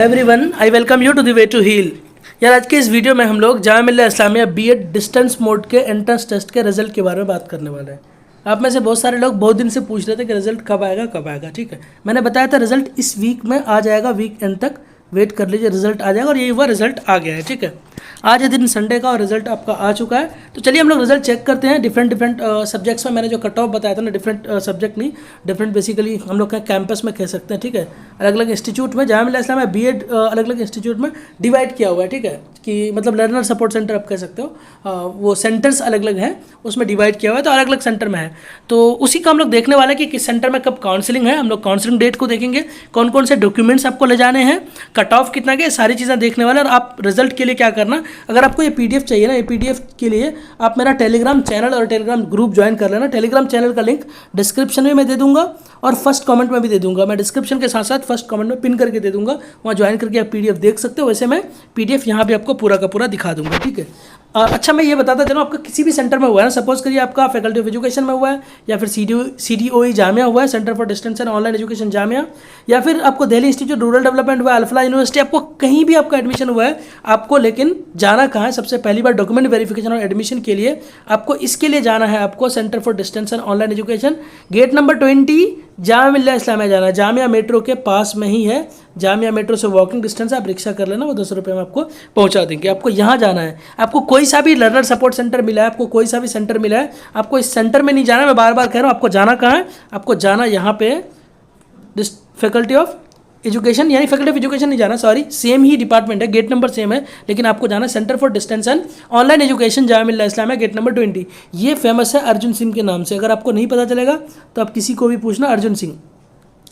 Everyone, I welcome you to the way to heal. यार, आज के इस वीडियो में हम लोग Jamia Millia Islamia BEd distance mode के एंट्रेंस टेस्ट के रिजल्ट के बारे में बात करने वाले हैं। आप में से बहुत सारे लोग बहुत दिन से पूछ रहे थे कि रिजल्ट कब आएगा। ठीक है, मैंने बताया था रिजल्ट इस वीक में आ जाएगा, वीक एंड तक वेट कर लीजिए, रिजल्ट आ जाएगा। और यही हुआ, रिजल्ट आ गया है। ठीक है, आज है दिन संडे का और रिजल्ट आपका आ चुका है। तो चलिए हम लोग रिजल्ट चेक करते हैं। डिफरेंट सब्जेक्ट्स में मैंने जो कट ऑफ बताया था ना, डिफरेंट सब्जेक्ट नहीं, डिफरेंट बेसिकली हम लोग कैंपस में कह सकते हैं। ठीक है, अलग अलग इंस्टीट्यूट में जामिया मिल्लिया इस्लामिया बीएड अलग अलग इंस्टीट्यूट में डिवाइड किया हुआ है। ठीक है, कि मतलब लर्नर सपोर्ट सेंटर आप कह सकते हो, वो सेंटर्स अलग अलग हैं, उसमें डिवाइड किया हुआ है, तो अलग अलग सेंटर में है। तो उसी का हम लोग देखने वाले हैं कि किस सेंटर में कब काउंसलिंग है। हम लोग काउंसलिंग डेट को देखेंगे, कौन कौन से डॉक्यूमेंट्स आपको ले जाने हैं, कट ऑफ कितना के, सारी चीज़ें देखने वाले। और आप रिजल्ट के लिए क्या करना, अगर आपको ये पीडीएफ चाहिए ना, ये पीडीएफ के लिए आप मेरा टेलीग्राम चैनल और टेलीग्राम ग्रुप ज्वाइन कर लेना। टेलीग्राम चैनल का लिंक डिस्क्रिप्शन में मैं दे दूंगा और फर्स्ट कमेंट में भी दे दूंगा। मैं डिस्क्रिप्शन के साथ साथ फर्स्ट कमेंट में पिन करके दे दूंगा, वहाँ ज्वाइन करके आप पीडीएफ देख सकते हो। वैसे मैं पीडीएफ यहाँ भी आपको पूरा का पूरा दिखा दूंगा। ठीक है, अच्छा, मैं ये बताता चलो, आपका किसी भी सेंटर में हुआ है ना, सपोज करिए आपका फैकल्टी ऑफ एजुकेशन में हुआ है, या फिर CDOE जामिया हुआ है, centre for distance and online education Jamia, या फिर आपको दिल्ली इंस्टीट्यूट रूरल डेवलपमेंट हुआ है, अल्फला यूनिवर्सिटी, आपको कहीं भी आपका एडमिशन हुआ है, आपको लेकिन जाना कहाँ है, सबसे पहली बार डॉक्यूमेंट वेरिफिकेशन और एडमिशन के लिए आपको इसके लिए जाना है, आपको centre for distance and online education, gate number 20 Jamia Millia Islamia जाना है। जामिया मेट्रो के पास में ही है, जामिया मेट्रो से वॉकिंग डिस्टेंस, आप रिक्शा कर लेना, वो 10 रुपये में आपको पहुंचा देंगे। आपको यहाँ जाना है, आपको कोई सा भी लर्नर सपोर्ट सेंटर मिला है, आपको कोई सा भी सेंटर मिला है, आपको इस सेंटर में नहीं जाना। मैं बार बार कह रहा हूँ, आपको जाना कहाँ है, आपको जाना यहाँ पे फैकल्टी ऑफ एजुकेशन, यानी फैकल्टी ऑफ एजुकेशन नहीं जाना, सॉरी, सेम ही डिपार्टमेंट है, गेट नंबर सेम है, लेकिन आपको जाना centre for distance and online education Jamia Millia Islamia, gate number 20। ये फेमस है अर्जुन सिंह के नाम से। अगर आपको नहीं पता चलेगा तो आप किसी को भी पूछना, अर्जुन सिंह।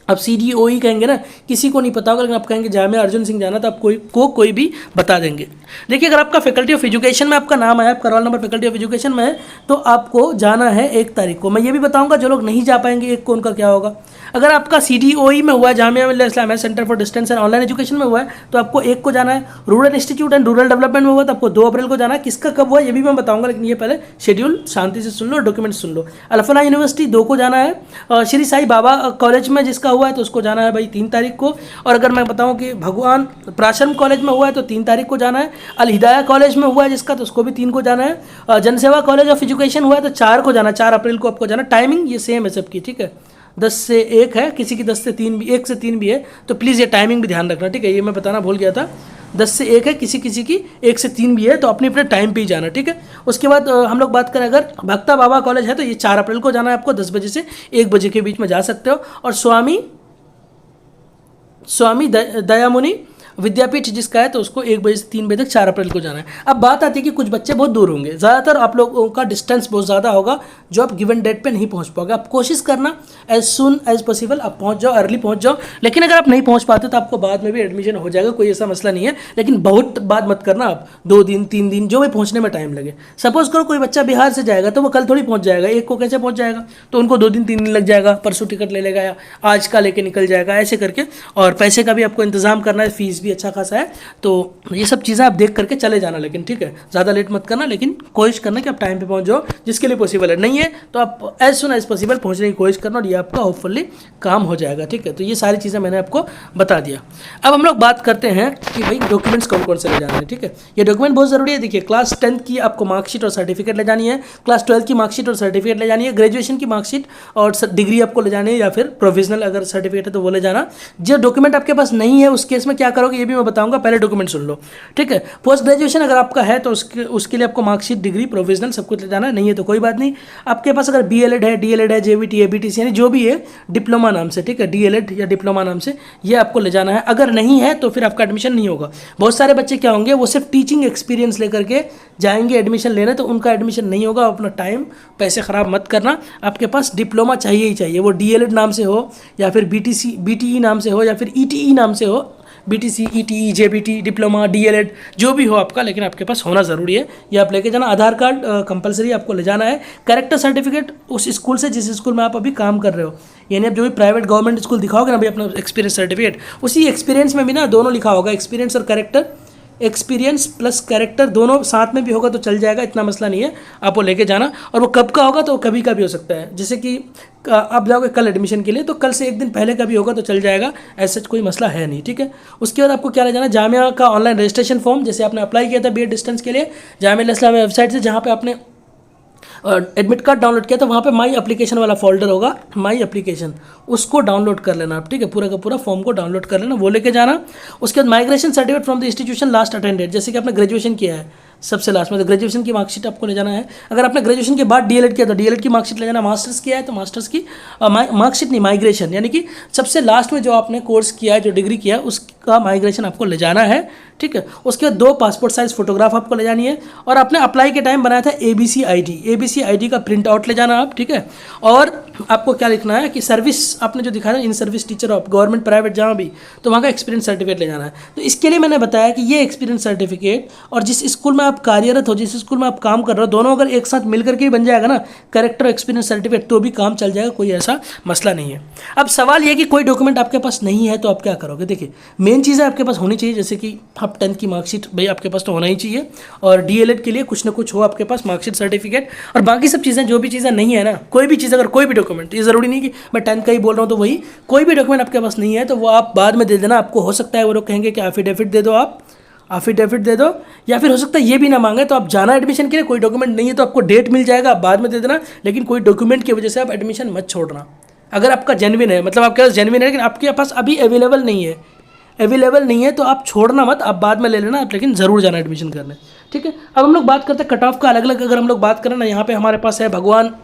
अब CDOE कहेंगे ना, किसी को नहीं पता होगा, लेकिन आप कहेंगे जामिया अर्जुन सिंह जाना, तो आप कोई भी बता देंगे। देखिए, अगर आपका फैकल्टी ऑफ एजुकेशन में आपका नाम आया, आपका roll number faculty of education में है, तो आपको जाना है 1 तारीख को। मैं ये भी बताऊंगा जो लोग नहीं जा पाएंगे 1 को उनका क्या होगा। अगर आपका CDOE में हुआ है, Jamia Millia Islamia centre for distance and online education में हुआ है, तो आपको 1 को जाना है। Rural institute and rural development में हुआ तो आपको 2 अप्रैल को जाना है। किसका कब हुआ ये भी मैं बताऊंगा, लेकिन ये पहले शेड्यूल शांति से सुन लो, डॉक्यूमेंट सुन लो। अल्फला यूनिवर्सिटी 2 को जाना है। श्री साई बाबा कॉलेज में जिसका हुआ है तो उसको जाना है भाई 3 तारीख को। और अगर मैं बताऊं कि भगवान प्राश्रम कॉलेज में हुआ है तो 3 तारीख को जाना है। अल हिदाया कॉलेज में हुआ है जिसका, तो उसको भी 3 को जाना है। जनसेवा कॉलेज ऑफ एजुकेशन हुआ है तो 4 को जाना, 4 अप्रैल को आपको जाना। टाइमिंग ये सेम है सबकी, ठीक है, 10 से 1 है, किसी की 10 से 3 भी, 1 से 3 भी है, तो प्लीज़ ये टाइमिंग भी ध्यान रखना। ठीक है, ये मैं बताना भूल गया था, 10 से 1 है, किसी की 1 से 3 भी है, तो अपने टाइम पे ही जाना। ठीक है, उसके बाद हम लोग बात करें, अगर भक्ता बाबा कॉलेज है तो ये 4 अप्रैल को जाना है आपको, 10 बजे से 1 बजे के बीच में जा सकते हो। और स्वामी दयामुनि विद्यापीठ जिसका है तो उसको 1 बजे से 3 बजे तक 4 अप्रैल को जाना है। अब बात आती है कि कुछ बच्चे बहुत दूर होंगे, ज़्यादातर आप लोगों का डिस्टेंस बहुत ज़्यादा होगा, जो आप गिवन डेट पे नहीं पहुंच पाओगे। आप कोशिश करना एज सुन एज पॉसिबल आप पहुंच जाओ, अर्ली पहुंच जाओ। लेकिन अगर आप नहीं पहुंच पाते तो आपको बाद में भी एडमिशन हो जाएगा, कोई ऐसा मसला नहीं है। लेकिन बहुत बाद मत करना आप, 2 दिन 3 दिन जो भी पहुँचने में टाइम लगे। सपोज करो कोई बच्चा बिहार से जाएगा तो वो कल थोड़ी पहुँच जाएगा, 1 को कैसे पहुँच जाएगा, तो उनको 2 दिन 3 दिन लग जाएगा, परसों टिकट ले लेगा या आज का लेके निकल जाएगा, ऐसे करके। और पैसे का भी आपको इंतजाम करना है, फीस भी अच्छा खासा है, तो ये सब चीज़ें आप देख करके चले जाना। लेकिन ठीक है, ज़्यादा लेट मत करना, लेकिन कोशिश करना कि आप टाइम पे पहुंच जाओ, जिसके लिए पॉसिबल है। नहीं है तो आप एज सुन एज पॉसिबल पहुंचने की कोशिश करना, और ये आपका होपफुली काम हो जाएगा। ठीक है, तो ये सारी चीज़ें मैंने आपको बता दिया। अब हम लोग बात करते हैं कि भाई डॉक्यूमेंट्स कौन कौन से ले जाने हैं। ठीक है, ये डॉक्यूमेंट बहुत ज़रूरी है। देखिए, क्लास 10 की आपको मार्कशीट और सर्टिफिकेट ले जानी है, क्लास 12 की मार्कशीट और सर्टिफिकेट ले जानी है, ग्रेजुएशन की मार्कशीट और डिग्री आपको ले जानी है, या फिर प्रोविजनल अगर सर्टिफिकेट है तो वो ले जाना। जो डॉक्यूमेंट आपके पास नहीं है उस केस में क्या करोगे ये भी मैं बताऊँगा, पहले डॉक्यूमेंट सुन लो। ठीक है, पोस्ट ग्रेजुएशन अगर आपका है तो उसके लिए आपको मार्कशीट, डिग्री, प्रोविजनल सब कुछ ले जाना है। नहीं है तो कोई बात नहीं। आपके पास अगर BLED है, DLED है, JVT है, BTC यानी जो भी है डिप्लोमा नाम से, ठीक है, DLED या डिप्लोमा नाम से, ये आपको ले जाना है। अगर नहीं है तो फिर आपका एडमिशन नहीं होगा। बहुत सारे बच्चे क्या होंगे, वो सिर्फ टीचिंग एक्सपीरियंस लेकर के जाएंगे एडमिशन लेने, तो उनका एडमिशन नहीं होगा। अपना टाइम पैसे ख़राब मत करना। आपके पास डिप्लोमा चाहिए ही चाहिए, वो DLED नाम से हो या फिर BTE नाम से हो या फिर ETE नाम से हो, BTC, ETE, JBT, diploma, DLED जो भी हो आपका, लेकिन आपके पास होना ज़रूरी है। ये आप लेके जाना। आधार कार्ड कंपलसरी आपको ले जाना है। कैरेक्टर सर्टिफिकेट उस स्कूल से जिस स्कूल में आप अभी काम कर रहे हो, यानी आप जो भी प्राइवेट गवर्नमेंट स्कूल दिखाओगे ना भाई अपना एक्सपीरियंस सर्टिफिकेट, उसी एक्सपीरियंस में भी ना दोनों लिखा होगा, एक्सपीरियंस और कैरेक्टर एक्सपीरियंस प्लस कैरेक्टर दोनों साथ में भी होगा तो चल जाएगा, इतना मसला नहीं है, आप वो लेके जाना। और वो कब का होगा तो कभी का भी हो सकता है, जैसे कि आप जाओगे कल एडमिशन के लिए तो कल से एक दिन पहले का भी होगा तो चल जाएगा, ऐसा कोई मसला है नहीं, ठीक है। उसके बाद आपको क्या ले जाना, जामिया का ऑनलाइन रजिस्ट्रेशन फॉर्म, जैसे आपने अप्लाई किया था बीएड डिस्टेंस के लिए जामिया इस्लामिया वेबसाइट से, जहाँ पे आपने एडमिट कार्ड डाउनलोड किया तो वहाँ पे माई एप्लीकेशन वाला फोल्डर होगा, माई एप्लीकेशन, उसको डाउनलोड कर लेना आप, ठीक है। पूरा का पूरा फॉर्म को डाउनलोड कर लेना, वो लेके जाना। उसके बाद migration certificate from the institution last attended, जैसे कि आपने ग्रेजुएशन किया है सबसे लास्ट में तो ग्रेजुएशन की मार्कशीट आपको ले जाना है। अगर आपने ग्रेजुएशन के बाद डीएलएड किया तो डीएलएड की मार्कशीट ले जाना, मास्टर्स किया है तो मास्टर्स की मार्कशीट नहीं, माइग्रेशन यानी कि सबसे लास्ट में जो आपने कोर्स किया है, जो डिग्री किया है उसका माइग्रेशन आपको ले जाना है, ठीक है। उसके बाद 2 पासपोर्ट साइज फोटोग्राफ आपको ले जानी है। और आपने अप्लाई के टाइम बनाया था एबीसी आईडी का प्रिंट आउट ले जाना आप, ठीक है। और आपको क्या लिखना है कि सर्विस आपने जो दिखाया in service teacher of government private जहाँ भी, तो वहाँ का एक्सपीरियंस सर्टिफिकेट ले जाना है। तो इसके लिए मैंने बताया कि ये एक्सपीरियंस सर्टिफिकेट और जिस स्कूल में आप कार्यरत हो, जिस स्कूल में आप काम कर रहे हो, दोनों अगर एक साथ मिलकर के ही बन जाएगा ना कैरेक्टर एक्सपीरियंस सर्टिफिकेट, तो भी काम चल जाएगा, कोई ऐसा मसला नहीं है। अब सवाल ये कि कोई डॉक्यूमेंट आपके पास नहीं है तो आप क्या करोगे। देखिए मेन चीज़ें आपके पास होनी चाहिए, जैसे कि आप 10th की मार्कशीट भाई आपके पास तो होना ही चाहिए, और डीएलएड के लिए कुछ ना कुछ हो आपके पास मार्कशीट सर्टिफिकेट, और बाकी सब चीज़ें जो भी चीज़ें नहीं है ना, कोई भी चीज़ अगर कोई भी डॉक्यूमेंट, ये ज़रूरी नहीं कि मैं 10th का ही बोल रहा हूँ तो वही, कोई भी डॉक्यूमेंट आपके पास नहीं है तो वो आप बाद में दे देना। आपको हो सकता है वो लोग कहेंगे कि एफिडेविट दे दो, आप एफिडेविट दे दो, या फिर हो सकता है ये भी ना मांगे तो आप जाना एडमिशन के लिए, कोई डॉक्यूमेंट नहीं है तो आपको डेट मिल जाएगा, आप बाद में दे देना, लेकिन कोई डॉक्यूमेंट की वजह से आप एडमिशन मत छोड़ना। अगर आपका जेन्युइन है, मतलब आपके पास जेन्युइन है लेकिन आपके पास अभी अवेलेबल नहीं है तो आप छोड़ना मत, आप बाद में ले लेना, आप लेकिन ज़रूर जाना एडमिशन करने, ठीक है। अब हम लोग बात करते हैं कट ऑफ का अलग अलग। अगर हम लोग बात करें ना, यहाँ पे हमारे पास है भगवान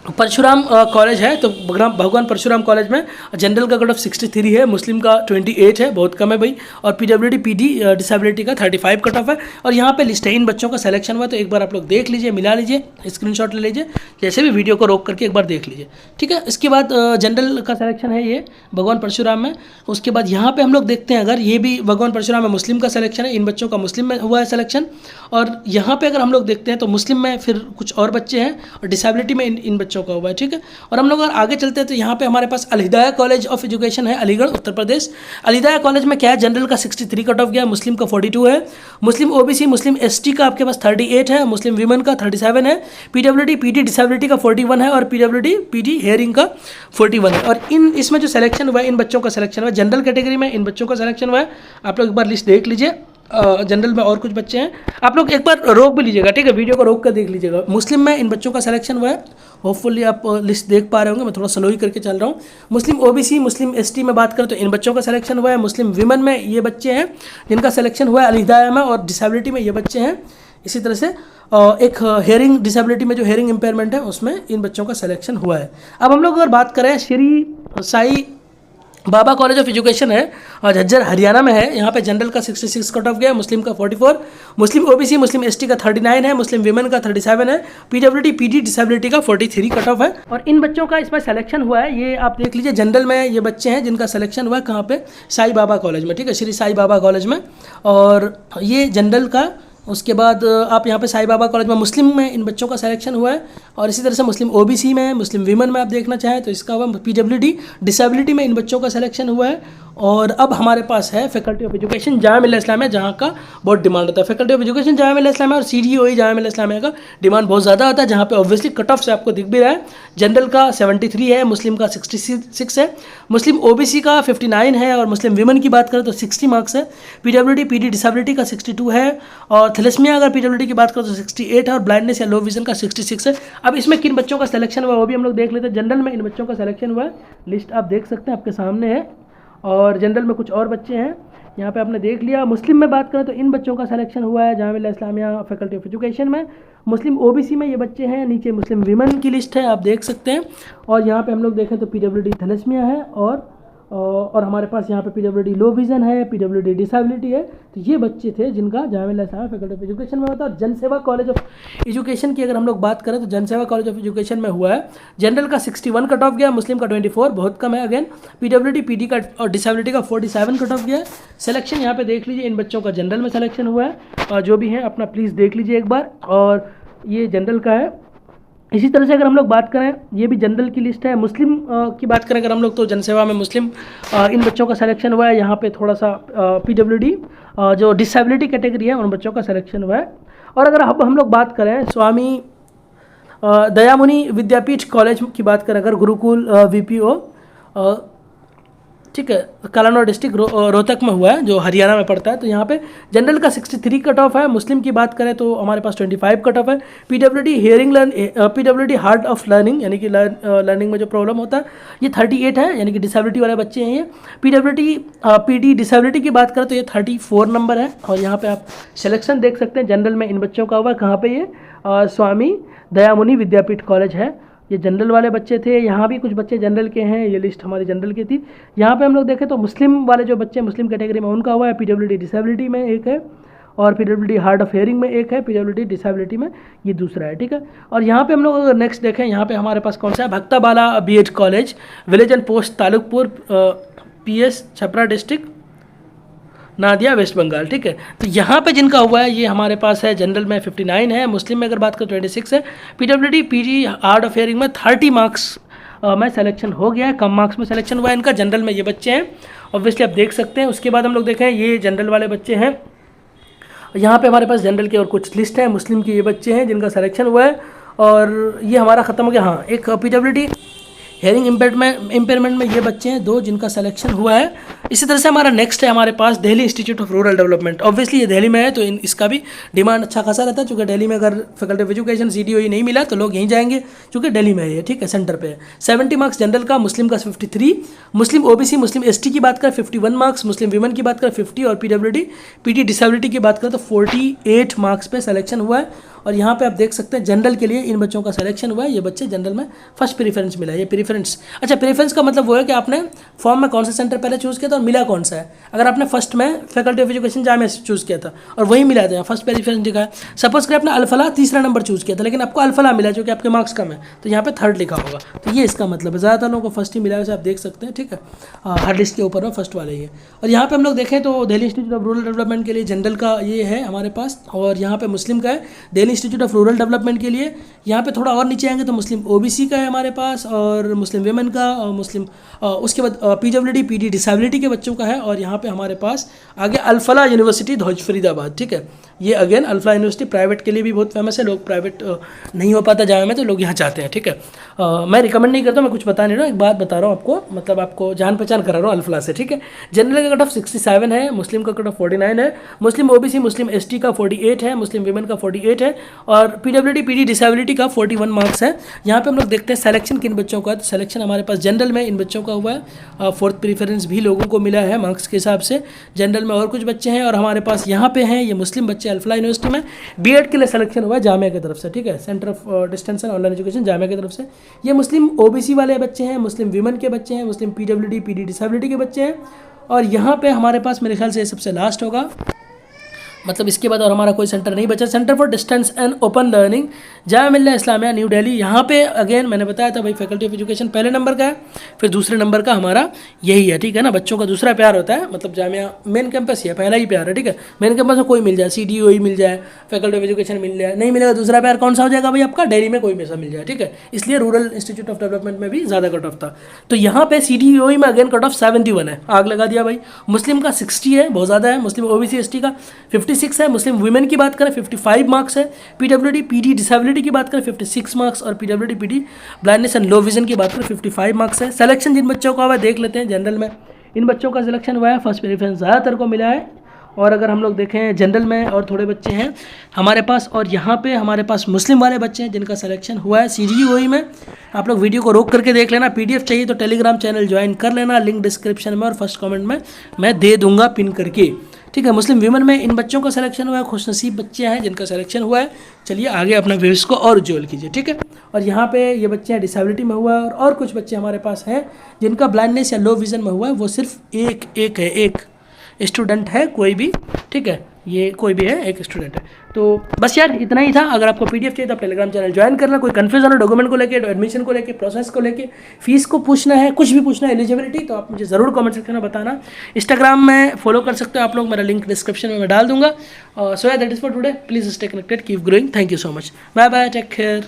परशुराम कॉलेज है, तो भगवान परशुराम कॉलेज में जनरल का कट ऑफ 63 है, मुस्लिम का 28 है, बहुत कम है भाई, और पीडब्ल्यूडी पीडी डिसेबिलिटी का 35 कट ऑफ है। और यहाँ पे लिस्ट है इन बच्चों का सिलेक्शन हुआ, तो एक बार आप लोग देख लीजिए, मिला लीजिए, स्क्रीनशॉट ले लीजिए, जैसे भी वीडियो को रोक करके एक बार देख लीजिए, ठीक है। इसके बाद जनरल का सिलेक्शन है ये भगवान परशुराम में। उसके बाद यहाँ पर हम लोग देखते हैं, अगर ये भी भगवान परशुराम में मुस्लिम का सिलेक्शन है, इन बच्चों का मुस्लिम में हुआ है सिलेक्शन। और यहाँ पर अगर हम लोग देखते हैं तो मुस्लिम में फिर कुछ और बच्चे हैं, और डिसेबिलिटी में इन बच्चों का हुआ है, ठीक है। और हम लोग अगर आगे चलते हैं तो यहाँ पे हमारे पास अल हिदाया कॉलेज ऑफ एजुकेशन है, अलीगढ़ उत्तर प्रदेश। अल हिदाया कॉलेज में क्या है, जनरल का 63 कट ऑफ गया, मुस्लिम का 42 है, मुस्लिम ओबीसी मुस्लिम एसटी का आपके पास 38 है, मुस्लिम वीमेन का 37 है, पीडब्ल्यूडी पीडी डिसेबिलिटी का 41 है, और पीडब्ल्यूडी पीडी हेयरिंग का 41 है। और इसमें जो सिलेक्शन हुआ है, इन बच्चों का सिलेक्शन हुआ है जनरल कैटेगरी में, इन बच्चों का सिलेक्शन हुआ है। आप लोग एक बार लिस्ट देख लीजिए, जनरल में और कुछ बच्चे हैं, आप लोग एक बार रोक भी लीजिएगा, ठीक है, वीडियो को रोक कर देख लीजिएगा। मुस्लिम में इन बच्चों का सिलेक्शन हुआ है, होपफुली आप लिस्ट देख पा रहे होंगे, मैं थोड़ा स्लो ही करके चल रहा हूँ। मुस्लिम ओबीसी मुस्लिम एसटी में बात करें तो इन बच्चों का सिलेक्शन हुआ है, मुस्लिम विमेन में ये बच्चे हैं जिनका सिलेक्शन हुआ है अल हिदाया में, और डिसेबिलिटी में ये बच्चे हैं। इसी तरह से एक हेयरिंग डिसेबिलिटी में जो हेयरिंग इम्पेयरमेंट है उसमें इन बच्चों का सिलेक्शन हुआ है। अब हम लोग अगर बात करें Shri Sai Baba college of education है, और झज्जर हरियाणा में है, यहाँ पे जनरल का 66 कट ऑफ गया, मुस्लिम का 44, मुस्लिम ओबीसी मुस्लिम एसटी का 39 है, मुस्लिम विमेन का 37 है, पीडब्ल्यूडी पीडी डिसेबिलिटी का 43 कट ऑफ है। और इन बच्चों का इसमें सिलेक्शन हुआ है, ये आप देख लीजिए, जनरल में ये बच्चे हैं जिनका सिलेक्शन हुआ है कहाँ पे, साई बाबा कॉलेज में, ठीक है, श्री साई बाबा कॉलेज में, और ये जनरल का। उसके बाद आप यहाँ पे साई बाबा कॉलेज में मुस्लिम में इन बच्चों का सिलेक्शन हुआ है, और इसी तरह से मुस्लिम ओबीसी में मुस्लिम विमेन में आप देखना चाहें तो इसका हुआ, पीडब्ल्यूडी डिसेबिलिटी में इन बच्चों का सिलेक्शन हुआ है। और अब हमारे पास है faculty of education Jamia Millia Islamia, जहाँ का बहुत डिमांड होता है। Faculty of education Jamia Millia Islamia और CDOE जामिया मिल्लिया इस्लामिया का डिमांड बहुत ज़्यादा होता है, जहाँ पे ऑब्वियसली कट ऑफ से आपको दिख भी रहा है, जनरल का 73 है, मुस्लिम का 66 है, मुस्लिम ओबीसी का 59 है, और मुस्लिम विमेन की बात करें तो 60 मार्क्स है, पीडब्ल्यूडी पीडी डिसेबिलिटी का 62 है, और थैलेसीमिया अगर पीडब्ल्यूडी की बात करें तो 68 है, और ब्लाइंडनेस या लो विजन का 66 है। अब इसमें किन बच्चों का सिलेक्शन हुआ वो भी हम लोग देख लेते हैं। जनरल में इन बच्चों का सिलेक्शन हुआ है, लिस्ट आप देख सकते हैं, आपके सामने है, और जनरल में कुछ और बच्चे हैं, यहाँ पे आपने देख लिया। मुस्लिम में बात करें तो इन बच्चों का सिलेक्शन हुआ है Jamia Millia Islamia faculty of education में। मुस्लिम ओबीसी में ये बच्चे हैं, नीचे मुस्लिम विमेन की लिस्ट है, आप देख सकते हैं। और यहाँ पे हम लोग देखें तो पीडब्ल्यूडी थैलेसीमिया है, और हमारे पास यहाँ पे पीडब्ल्यूडी लो विजन है, पीडब्ल्यूडी डिसेबिलिटी है। तो ये बच्चे थे जिनका Jamia Millia Islamia faculty of education में होता है। और जनसेवा कॉलेज ऑफ एजुकेशन की अगर हम लोग बात करें तो जनसेवा कॉलेज ऑफ एजुकेशन में हुआ है, जनरल का 61 कट ऑफ गया, मुस्लिम का 24, बहुत कम है अगेन, पीडब्ल्यूडी पीडी का और डिसेबिलिटी का 47 कट ऑफ गया। सिलेक्शन यहाँ पे देख लीजिए, इन बच्चों का जनरल में सिलेक्शन हुआ है, और जो भी है अपना प्लीज़ देख लीजिए एक बार। और ये जनरल का है, इसी तरह से अगर हम लोग बात करें, ये भी जनरल की लिस्ट है। मुस्लिम की बात करें अगर हम लोग, तो जनसेवा में मुस्लिम इन बच्चों का सिलेक्शन हुआ है। यहाँ पे थोड़ा सा PWD जो डिसेबिलिटी कैटेगरी है उन बच्चों का सिलेक्शन हुआ है। और अगर अब हम लोग बात करें स्वामी दयामुनि विद्यापीठ कॉलेज की बात करें, अगर गुरुकुल VPO, ठीक है, कालानौर डिस्ट्रिक्ट रोहतक में हुआ है, जो हरियाणा में पड़ता है। तो यहाँ पे जनरल का 63 कट ऑफ है। मुस्लिम की बात करें तो हमारे पास 25 कट ऑफ है। PWD hearing PWD hard of learning, यानी कि लर्निंग में जो प्रॉब्लम होता है, ये 38 है, यानी कि डिसेबिलिटी वाले बच्चे हैं ये। PWD PD डिसेबिलिटी की बात करें तो ये 34 नंबर है। और यहाँ पे आप सिलेक्शन देख सकते हैं जनरल में इन बच्चों का हुआ है। कहाँ पे ये स्वामी दयामुनि विद्यापीठ कॉलेज है। ये जनरल वाले बच्चे थे। यहाँ भी कुछ बच्चे जनरल के हैं, ये लिस्ट हमारी जनरल की थी। यहाँ पे हम लोग देखें तो मुस्लिम वाले जो बच्चे मुस्लिम कैटेगरी में उनका हुआ है। PWD डिसेबिलिटी में एक है और PWD हार्ड ऑफ हेयरिंग में एक है, PWD डिसेबिलिटी में ये दूसरा है, ठीक है। और यहाँ पे हम लोग अगर नेक्स्ट देखें, यहाँ पे हमारे पास कौन सा है, Bhakta Bala BEd college, village and post Talukpur, PS Chhapra district, Nadia, West Bengal, ठीक है। तो यहाँ पे जिनका हुआ है ये हमारे पास है जनरल में 59 है, मुस्लिम में अगर बात करें 26 है। PWD PG hard of hearing में 30 मार्क्स में सिलेक्शन हो गया है, कम मार्क्स में सिलेक्शन हुआ है इनका। जनरल में ये बच्चे हैं, ऑब्वियसली आप देख सकते हैं। उसके बाद हम लोग देखें, ये जनरल वाले बच्चे हैं। यहाँ पे हमारे पास जनरल के और कुछ लिस्ट है। मुस्लिम के ये बच्चे हैं जिनका सिलेक्शन हुआ है और ये हमारा ख़त्म हो गया। हाँ, एक PWD हेयरिंग इम्पेयरमेंट में ये बच्चे हैं 2 जिनका सिलेक्शन हुआ है। इसी तरह से हमारा नेक्स्ट है हमारे पास Delhi Institute of Rural Development. Obviously ये दिल्ली में है तो इसका भी डिमांड अच्छा खासा रहता है, क्योंकि दिल्ली में अगर फैकल्टी ऑफ एजुकेशन CDOE नहीं मिला तो लोग यहीं जाएंगे, क्योंकि दिल्ली में है ये, ठीक है, सेंटर पे है। 70 मार्क्स जनरल का, मुस्लिम का 53, मुस्लिम OBC मुस्लिम ST की बात करें 51 मार्क्स, मुस्लिम विमेन की बात करें 50 और PWD PD डिसेबिलिटी की बात करें तो 48 मार्क्स पे सिलेक्शन हुआ है। और यहाँ पे आप देख सकते हैं जनरल के लिए इन बच्चों का सिलेक्शन हुआ है। ये बच्चे जनरल में फर्स्ट प्रेफरेंस मिला है। ये प्रेफरेंस, अच्छा, प्रेफरेंस का मतलब वो है कि आपने फॉर्म में कौन सा सेंटर पहले चूज़ किया था और मिला कौन सा है। अगर आपने फर्स्ट में फैकल्टी ऑफ एजुकेशन जामिया से चूज़ किया था और वही मिला था, फर्स्ट प्रेफरेंस लिखा है। सपोज करें आपने अल्फला तीसरा नंबर चूज़ किया था, लेकिन आपको अल्फला मिला जो कि आपके मार्क्स कम है, तो यहाँ पे 3rd लिखा होगा। तो ये इसका मतलब है। ज़्यादातर लोगों को फर्स्ट ही मिला है, वैसे आप देख सकते हैं, ठीक है। हर लिस्ट के ऊपर में फर्स्ट वाले ही है। और यहाँ पे हम लोग देखें तो Delhi Institute of Rural development के लिए जनरल का ये है हमारे पास, और यहाँ पे मुस्लिम का है Delhi Institute of Rural development के लिए। यहाँ पे थोड़ा और नीचे आएंगे तो मुस्लिम OBC का है हमारे पास, और मुस्लिम वेमेन का, और मुस्लिम उसके बाद PWD PD डिसेबिलिटी के बच्चों का है। और यहाँ पे हमारे पास आगे अल्फला यूनिवर्सिटी ध्वज फरीदाबाद, ठीक है। ये अगेन अल्फला यूनिवर्सिटी प्राइवेट के लिए भी बहुत फेमस है। लोग प्राइवेट नहीं हो पाता जाने में तो लोग यहाँ चाहते हैं, ठीक है। मैं रिकमेंड नहीं करता, मैं कुछ बता नहीं रहा हूँ, एक बात बता रहा हूँ आपको, मतलब आपको जान पहचान करा रहा हूँ अल्फला से, ठीक है। जनरल का कट ऑफ 67 है, मुस्लिम का कट ऑफ 49 है, मुस्लिम OBC मुस्लिम ST का 48 है, मुस्लिम विमेन का 48 है, और PWD PD डिसेबिलिटी का 41 मार्क्स है। यहाँ पे हम लोग देखते हैं सिलेक्शन किन बच्चों का है। तो सिलेक्शन हमारे पास जनरल में इन बच्चों का हुआ है, 4th प्रेफरेंस भी लोगों को मिला है मार्क्स के हिसाब से। जनरल में और कुछ बच्चे हैं, और हमारे पास यहाँ पे हैं ये मुस्लिम बच्चे अल्फला यूनिवर्सिटी में BEd के लिए सिलेक्शन हुआ है जामिया की तरफ से, ठीक है, centre of distance and online education Jamia की तरफ से। ये मुस्लिम OBC वाले बच्चे हैं, मुस्लिम विमेन के बच्चे हैं, मुस्लिम PWD PD डिसेबिलिटी के बच्चे हैं। और यहाँ पे हमारे पास मेरे ख्याल से सबसे लास्ट होगा, मतलब इसके बाद और हमारा कोई सेंटर नहीं बचा, centre for distance and open learning Jamia Millia Islamia new Delhi. यहाँ पे अगेन मैंने बताया था भाई फैकल्टी ऑफ एजुकेशन पहले नंबर का है, फिर दूसरे नंबर का हमारा यही है, ठीक है ना। बच्चों का दूसरा प्यार होता है, मतलब जामिया मेन कैंपस ही है, पहला ही प्यार है, ठीक है। मेन कैंपस में कोई मिल जाए, CDOE मिल जाए, फैकल्टी ऑफ एजुकेशन मिल जाए, नहीं मिलेगा दूसरा प्यार कौन सा हो जाएगा भाई आपका, दिल्ली में कोई में सा मिल जाए, ठीक है। इसलिए रूरल इंस्टीट्यूट ऑफ डेवलपमेंट में भी ज़्यादा कट ऑफ था। तो यहाँ पे CDOE में अगेन कट ऑफ 71 है, आग लगा दिया भाई। मुस्लिम का 60 है, बहुत ज़्यादा है। मुस्लिम OBC ST का 56 है। मुस्लिम विमेन की बात करें 55 मार्क्स है। PWD PD डिसेबिलिटी की बात करें 56 मार्क्स, और PWD PD blindness and low vision की बात करें 55 मार्क्स है। सिलेक्शन जिन बच्चों का हुआ है देख लेते हैं। जनरल में इन बच्चों का सिलेक्शन हुआ है, फर्स्ट प्रेफरेंस ज़्यादातर को मिला है। और अगर हम लोग देखें जनरल में और थोड़े बच्चे हैं हमारे पास, और यहाँ पे हमारे पास मुस्लिम वाले बच्चे हैं जिनका सिलेक्शन हुआ है CDOE में। आप लोग वीडियो को रोक करके देख लेना। PDF चाहिए तो टेलीग्राम चैनल ज्वाइन कर लेना, लिंक डिस्क्रिप्शन में और फर्स्ट कमेंट में मैं दे दूंगा पिन करके, ठीक है। मुस्लिम विमेन में इन बच्चों का सिलेक्शन हुआ है, खुशनसीब बच्चे हैं जिनका सिलेक्शन हुआ है। चलिए आगे अपना भविष्य को और उज्ज्वल कीजिए, ठीक है। और यहाँ पे ये बच्चे हैं डिसेबिलिटी में हुआ है, और कुछ बच्चे हमारे पास हैं जिनका ब्लाइंडनेस या लो विजन में हुआ है। वो सिर्फ एक स्टूडेंट है, कोई भी, ठीक है, ये कोई भी है, एक स्टूडेंट है। तो बस यार इतना ही था। अगर आपको PDF चाहिए तो आप टेलीग्राम चैनल ज्वाइन करना। कोई कन्फ्यूजन हो डॉक्यूमेंट को लेके, एडमिशन को लेके, प्रोसेस को लेके, फीस को पूछना है, कुछ भी पूछना है, एलिजिबिलिटी, तो आप मुझे ज़रूर कमेंट सेक्शन में बताना। इंस्टाग्राम में फॉलो कर सकते हो आप लोग, मेरा लिंक डिस्क्रिप्शन में मैं डाल दूंगा। So that is for today, please stay connected, keep growing, thank you so much, bye bye, take care.